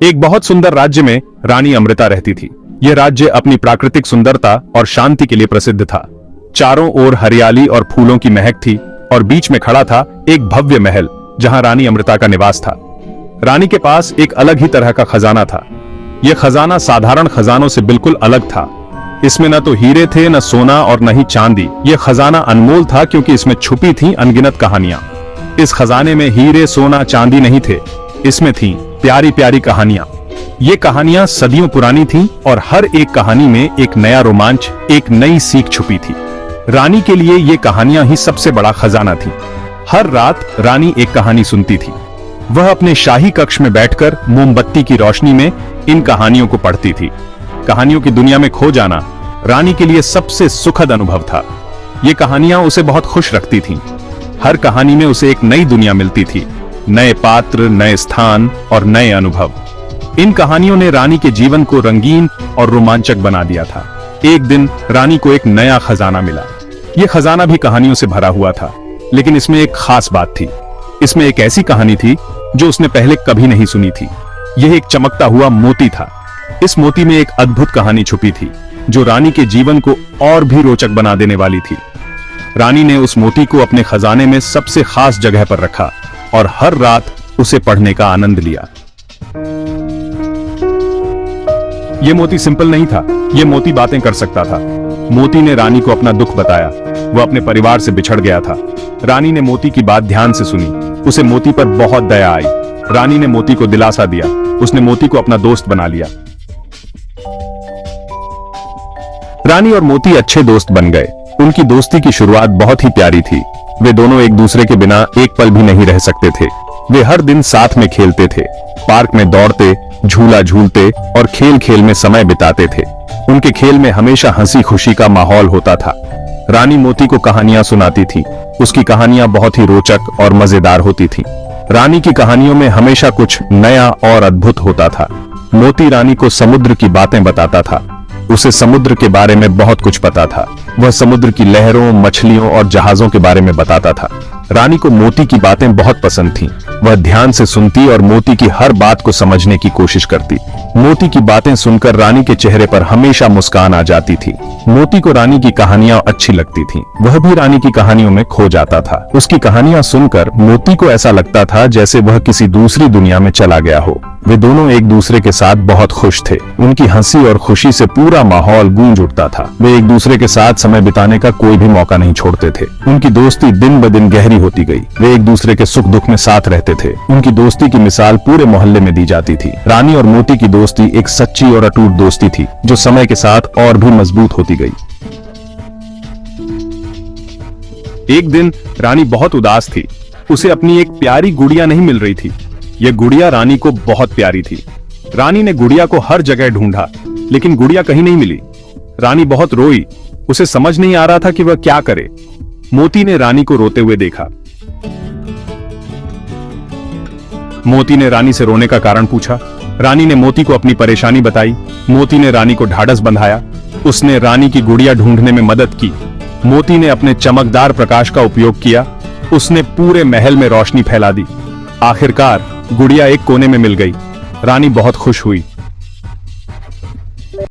एक बहुत सुंदर राज्य में रानी अमृता रहती थी। यह राज्य अपनी प्राकृतिक सुंदरता और शांति के लिए प्रसिद्ध था। चारों ओर हरियाली और फूलों की महक थी और बीच में खड़ा था एक भव्य महल जहां रानी अमृता का निवास था। रानी के पास एक अलग ही तरह का खजाना था। यह खजाना साधारण खजानों से बिल्कुल अलग था। इसमें न तो हीरे थे, न सोना और न ही चांदी। यह खजाना अनमोल था क्योंकि इसमें छुपी थी अनगिनत कहानियां। इस खजाने में हीरे, सोना, चांदी नहीं थे, इसमें थी प्यारी प्यारी कहानियां। ये कहानियां सदियों पुरानी थीं और हर एक कहानी में एक नया रोमांच, एक नई सीख छुपी थी। रानी के लिए ये कहानियां ही सबसे बड़ा खजाना थी। हर रात रानी एक कहानी सुनती थी। वह अपने शाही कक्ष में बैठकर मोमबत्ती की रोशनी में इन कहानियों को पढ़ती थी। कहानियों की दुनिया में खो जाना रानी के लिए सबसे सुखद अनुभव था। ये कहानियां उसे बहुत खुश रखती थीं। हर कहानी में उसे एक नई दुनिया मिलती थी, नए पात्र, नए स्थान और नए अनुभव। इन कहानियों ने रानी के जीवन को रंगीन और रोमांचक बना दिया था। एक दिन रानी को एक नया खजाना मिला। यह खजाना भी कहानियों से भरा हुआ था, लेकिन इसमें एक खास बात थी। इसमें एक ऐसी कहानी थी जो उसने पहले कभी नहीं सुनी थी। यह एक चमकता हुआ मोती था। इस मोती में एक अद्भुत कहानी छुपी थी जो रानी के जीवन को और भी रोचक बना देने वाली थी। रानी ने उस मोती को अपने खजाने में सबसे खास जगह पर रखा और हर रात उसे पढ़ने का आनंद लिया। यह मोती सिंपल नहीं था, यह मोती बातें कर सकता था। मोती ने रानी को अपना दुख बताया। वह अपने परिवार से बिछड़ गया था। रानी ने मोती की बात ध्यान से सुनी। उसे मोती पर बहुत दया आई। रानी ने मोती को दिलासा दिया। उसने मोती को अपना दोस्त बना लिया। रानी और मोती अच्छे दोस्त बन गए। उनकी दोस्ती की शुरुआत बहुत ही प्यारी थी। वे दोनों एक दूसरे के बिना एक पल भी नहीं रह सकते थे। वे हर दिन साथ में खेलते थे, पार्क में दौड़ते, झूला झूलते और खेल खेल में समय बिताते थे। उनके खेल में हमेशा हंसी खुशी का माहौल होता था। रानी मोती को कहानियां सुनाती थी। उसकी कहानियां बहुत ही रोचक और मजेदार होती थीं। रानी की कहानियों में हमेशा कुछ नया और अद्भुत होता था। मोती रानी को समुद्र की बातें बताता था। उसे समुद्र के बारे में बहुत कुछ पता था। वह समुद्र की लहरों, मछलियों और जहाजों के बारे में बताता था। रानी को मोती की बातें बहुत पसंद थीं। वह ध्यान से सुनती और मोती की हर बात को समझने की कोशिश करती। मोती की बातें सुनकर रानी के चेहरे पर हमेशा मुस्कान आ जाती थी। मोती को रानी की कहानियां अच्छी लगती थीं। वह भी रानी की कहानियों में खो जाता था। उसकी कहानियां सुनकर मोती को ऐसा लगता था जैसे वह किसी दूसरी दुनिया में चला गया हो। वे दोनों एक दूसरे के साथ बहुत खुश थे। उनकी हंसी और खुशी से पूरा माहौल गूंज उठता था। वे एक दूसरे के साथ समय बिताने का कोई भी मौका नहीं छोड़ते थे। उनकी दोस्ती दिन ब दिन गहरी होती गई। वे एक दूसरे के सुख दुख में साथ रहते थे। उनकी दोस्ती की मिसाल पूरे मोहल्ले में दी जाती थी। रानी और मोती की दोस्ती एक सच्ची और अटूट दोस्ती थी जो समय के साथ और भी मजबूत होती गई। एक दिन रानी बहुत उदास थी। उसे अपनी एक प्यारी गुड़िया नहीं मिल रही थी। यह गुड़िया रानी को बहुत प्यारी थी। रानी ने गुड़िया को हर जगह ढूंढा, लेकिन गुड़िया कहीं नहीं मिली। रानी बहुत रोई। उसे समझ नहीं आ रहा था कि वह क्या करे। मोती ने रानी को रोते हुए देखा। मोती ने रानी से रोने का कारण पूछा। रानी ने मोती को अपनी परेशानी बताई। मोती ने रानी को ढाढ़स बंधाया। उसने रानी की गुड़िया ढूंढने में मदद की। मोती ने अपने चमकदार प्रकाश का उपयोग किया। उसने पूरे महल में रोशनी फैला दी। आखिरकार गुड़िया एक कोने में मिल गई। रानी बहुत खुश हुई।